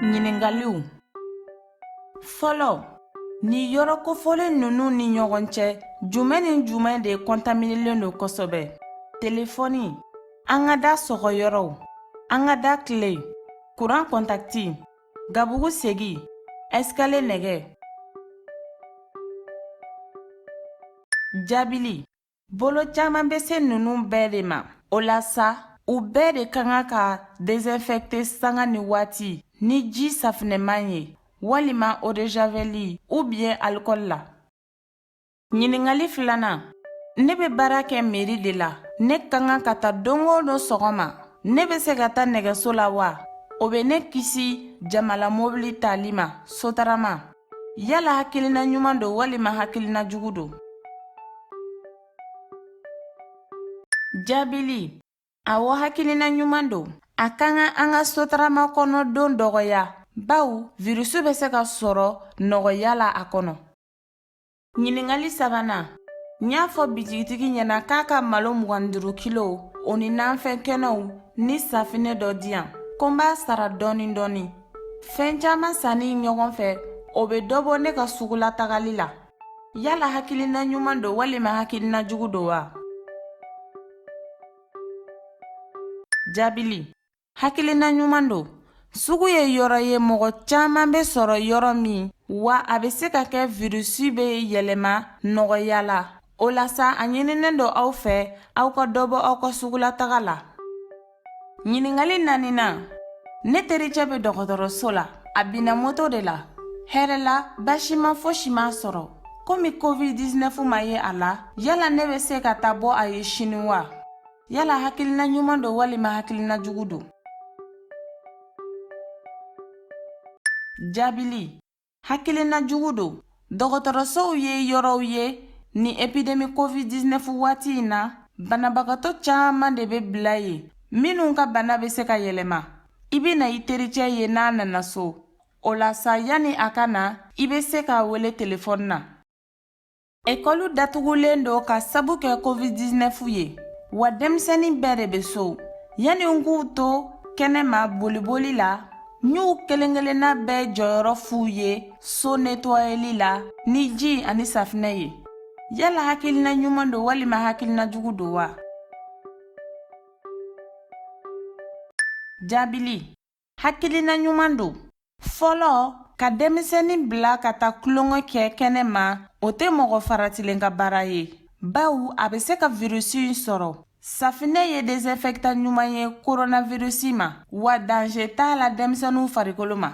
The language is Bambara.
Ɲininkaliw. Fɔlɔ, ni yɔrɔ kofɔlen ninnu ni ɲɔgɔn cɛ, jumɛn ni jumɛn de kɔntaminelen don kosɛbɛ? Telefɔni, an ka da sɔgɔyɔrɔw, an ka da tile, kuran kɔntakti, gabugu segi, escalier nɛgɛ. Jaabili, bolo caman bɛ se ninnu bɛɛ de ma. O la sa, u bɛɛ de ka kan ka désinfecter sanga ni waati ni ji safinɛman ye, walima eau de javel ou bien alcool la. Ɲininkali filanan, ne bɛ baara kɛ mairie de la. Ne ka kan ka taa don o don sɔgɔma. Ne bɛ se ka taa nɛgɛso la wa? O bɛ ne kisi jamana mobili tali ma, sotarama. Yala hakilina ɲuman don walima hakilina jugu don? Jaabili, awɔ hakilina ɲuman don. A ka kan an ka sotarama kɔnɔ don dɔgɔya, bawo virusu bɛ se ka sɔrɔ nɔgɔya la a kɔnɔ. Ɲininkali sabanan, n y'a fɔ bitigitigi ɲɛna k'a ka malo 25 kilo o ni nanfɛn kɛnɛw ni safinɛ dɔ di yan, ko n b'a sara dɔɔni dɔɔni. Fɛn caman sanni ɲɔgɔn fɛ, o bɛ dɔ bɔ ne ka sugula tagali la. Yala hakilina ɲuman don walima hakilina jugu don wa? Jaabili, hakilina ɲuman don. Sugu ye yɔrɔ ye mɔgɔ caman bɛ sɔrɔ yɔrɔ min, wa a bɛ se ka kɛ virusi bɛ yɛlɛma nɔgɔya la. O la sa, a ɲininen don aw fɛ aw ka dɔ bɔ aw ka sugula taga la. Ɲininkali 4nan, ne tericɛ bɛ dɔgɔtɔrɔso la. A binna moto de la. Hɛrɛ la, basi ma fosi ma sɔrɔ. Komi COVID-19 ma ye a la, yala ne bɛ se ka taa bɔ a ye sini wa? Yala hakilina ɲuman don walima hakilina jugu don? Jaabili, hakilina jugu don. Dɔgɔtɔrɔsow ye yɔrɔw ye ni epidemi COVID-19 waati in na, banabagatɔ caman de bɛ bila yen. Minnu ka bana bɛ se ka yɛlɛma. I bɛ na i tericɛ ye n'a nana so. O la sa, yanni a ka na, i bɛ se k'a wele telefɔni na. Ekɔlu datugulen don ka sabu kɛ COVID-19 ye, wa denmisɛnnin bɛɛ de bɛ so. Yanni n k'u to kɛnɛma boliboli la, n y'u kelen-kelenna bɛɛ jɔyɔrɔ f'u ye so nettoyeli la ni ji ani safinɛ ye. Yala hakilina ɲuman don walima hakilina jugu don wa? Jaabili, hakilina ɲuman don. Fɔlɔ, ka denmisɛnnin bila ka taa tulonkɛ kɛ kɛnɛma, o tɛ mɔgɔ faratilen ka baara ye. Bawo a bɛ se ka virusi in sɔrɔ. Safinɛ ye désinfectant ɲuman ye coronavirus ma, wa danger t'a la denmisɛnninw farikolo ma.